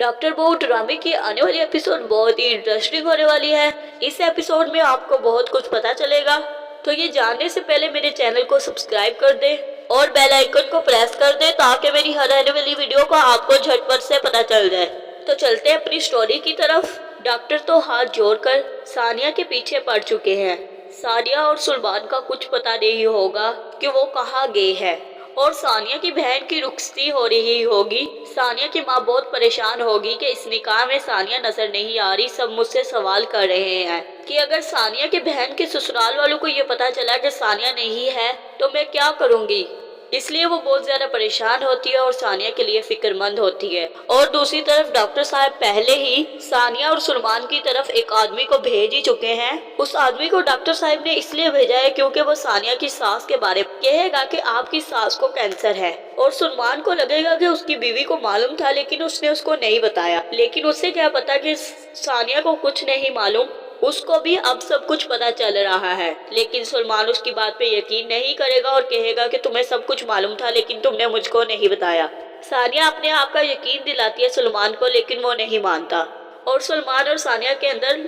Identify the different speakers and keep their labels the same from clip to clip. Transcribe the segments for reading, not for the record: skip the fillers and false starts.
Speaker 1: Doctor बहू ड्रामे की आने वाली एपिसोड बहुत ही इंटरेस्टिंग होने वाली है। इस एपिसोड में आपको बहुत कुछ पता चलेगा, तो ये जानने से पहले मेरे चैनल को सब्सक्राइब कर दे और बेल आइकन को प्रेस कर दे ताकि मेरी हर आने वाली वीडियो को आपको झटपट से पता चल जाए। तो चलते हैं अपनी स्टोरी की तरफ। डॉक्टर तो हाथ जोड़कर सानिया के पीछे पड़ चुके हैं। सानिया और सुल्तान का कुछ पता नहीं होगा कि वो कहाँ गए हैं और सानिया की बहन की रुखसती हो रही होगी। सानिया की माँ बहुत परेशान होगी कि इस निकाह में सानिया नजर नहीं आ रही। सब मुझसे सवाल कर रहे हैं कि अगर सानिया के बहन के ससुराल वालों को ये पता चला कि सानिया नहीं है तो मैं क्या करूँगी। इसलिए वो बहुत ज्यादा परेशान होती है और सानिया के लिए फिक्रमंद होती है। और दूसरी तरफ डॉक्टर साहब पहले ही सानिया और सुलेमान की तरफ एक आदमी को भेज ही चुके हैं। उस आदमी को डॉक्टर साहब ने इसलिए भेजा है क्योंकि वो सानिया की सास के बारे में कहेगा कि आपकी सास को कैंसर है। और सुलेमान को लगेगा कि उसकी बीवी को मालूम था लेकिन उसने उसको नहीं बताया। लेकिन उससे क्या पता कि सानिया को कुछ नहीं मालूम, उसको भी अब सब कुछ पता चल रहा है। लेकिन सुलेमान उसकी बात पे यकीन नहीं करेगा और कहेगा कि तुम्हें सब कुछ मालूम था लेकिन तुमने मुझको नहीं बताया। सानिया अपने आप का यकीन दिलाती है सुलेमान को, लेकिन वो नहीं मानता और सुलेमान और सानिया के अंदर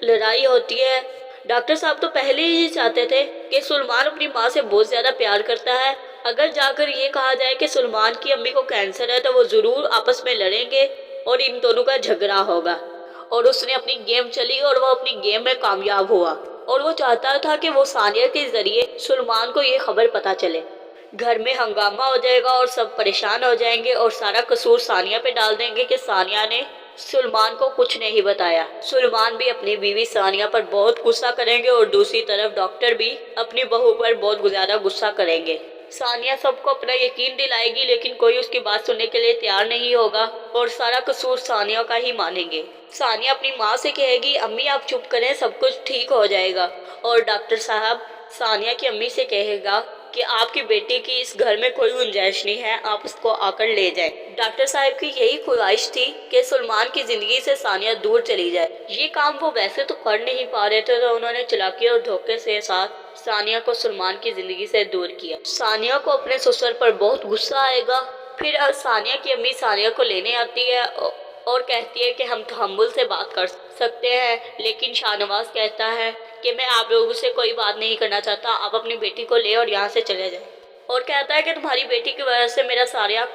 Speaker 1: लड़ाई होती है। डॉक्टर साहब तो पहले ही चाहते थे कि सुलेमान अपनी माँ से बहुत ज्यादा प्यार करता है। अगर जाकर ये कहा जाए कि सुलेमान की अम्मी को कैंसर है तो वो जरूर आपस में लड़ेंगे और इन दोनों का झगड़ा होगा। और उसने अपनी गेम चली और वो अपनी गेम में कामयाब हुआ और वो चाहता था कि वो सानिया के जरिए सुलेमान को ये खबर पता चले। घर में हंगामा हो जाएगा और सब परेशान हो जाएंगे और सारा कसूर सानिया पे डाल देंगे कि सानिया ने सुलेमान को कुछ नहीं बताया। सुलेमान भी अपनी बीवी सानिया पर बहुत गुस्सा करेंगे और दूसरी तरफ डॉक्टर भी अपनी बहू पर बहुत ज्यादा गुस्सा करेंगे। सानिया सबको अपना यकीन दिलाएगी लेकिन कोई उसकी बात सुनने के लिए तैयार नहीं होगा और सारा कसूर सानिया का ही मानेंगे। सानिया अपनी माँ से कहेगी अम्मी आप चुप करें, सब कुछ ठीक हो जाएगा। और डॉक्टर साहब सानिया की अम्मी से कहेगा कि आपकी बेटी की इस घर में कोई गुंजाइश नहीं है, आप उसको आकर ले जाएं। डॉक्टर साहब की यही ख्वाहिश थी कि सुलेमान की जिंदगी से सानिया दूर चली जाए। ये काम वो वैसे तो कर नहीं पा रहे थे तो उन्होंने चालाकी और धोखे से साथ सानिया को सुलेमान की जिंदगी से दूर किया। सानिया को अपने ससुर पर बहुत गुस्सा आएगा। फिर सानिया की अम्मी सानिया को लेने आती है और कहती है कि हम तहम्मुल से बात कर सकते हैं, लेकिन शाहनवाज कहता है कि मैं आप लोगों से कोई बात नहीं करना चाहता, आप अपनी बेटी को ले और यहाँ से चले जाएं। और कहता है कि तुम्हारी बेटी की वजह से मेरा सारा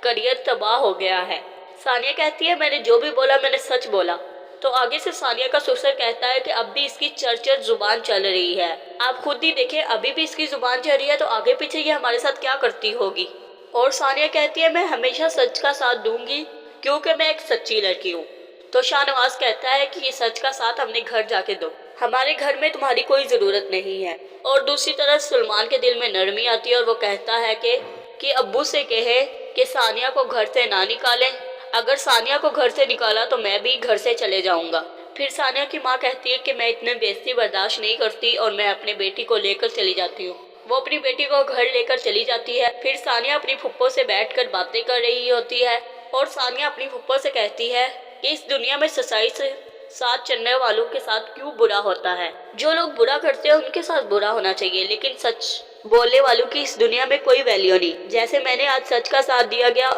Speaker 1: करियर तबाह हो गया है। सानिया कहती है मैंने जो भी बोला मैंने सच बोला। तो आगे से सानिया का ससुर कहता है कि अब भी इसकी चरचर जुबान चल रही है, आप खुद ही देखें अभी भी इसकी जुबान चल रही है तो आगे पीछे ये हमारे साथ क्या करती होगी। और सानिया कहती है मैं हमेशा सच का साथ दूंगी क्योंकि मैं एक सच्ची लड़की हूँ। तो शाहनवाज कहता है कि ये सच का साथ हमने घर जाके दो, हमारे घर में तुम्हारी कोई जरूरत नहीं है। और दूसरी तरफ सुलेमान के दिल में नरमी आती है और वो कहता है कि अब्बू से कहे कि सानिया को घर से ना निकालें, अगर सानिया को घर से निकाला तो मैं भी घर से चले जाऊंगा। फिर सानिया की माँ कहती है कि मैं इतने बेइज्जती बर्दाश्त नहीं करती और मैं अपने बेटी को लेकर चली जाती हूँ। वो अपनी बेटी को घर लेकर चली जाती है। फिर सानिया अपनी फुप्पो से बैठकर बातें कर रही होती है और सानिया अपनी फुप्पो से कहती है कि इस दुनिया में सच्चाई से साथ चलने वालों के साथ क्यों बुरा होता है। जो लोग बुरा करते हैं उनके साथ बुरा होना चाहिए, लेकिन सच बोलने वालों की इस दुनिया में कोई वैल्यू नहीं। जैसे मैंने आज सच का साथ दिया गया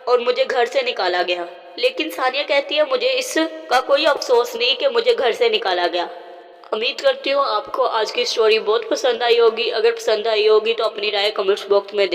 Speaker 1: और मुझे घर से निकाला गया। लेकिन सानिया कहती है मुझे इसका कोई अफसोस नहीं कि मुझे घर से निकाला गया। उम्मीद करती हूँ आपको आज की स्टोरी बहुत पसंद आई होगी। अगर पसंद आई होगी तो अपनी राय कमेंट्स बॉक्स में दे।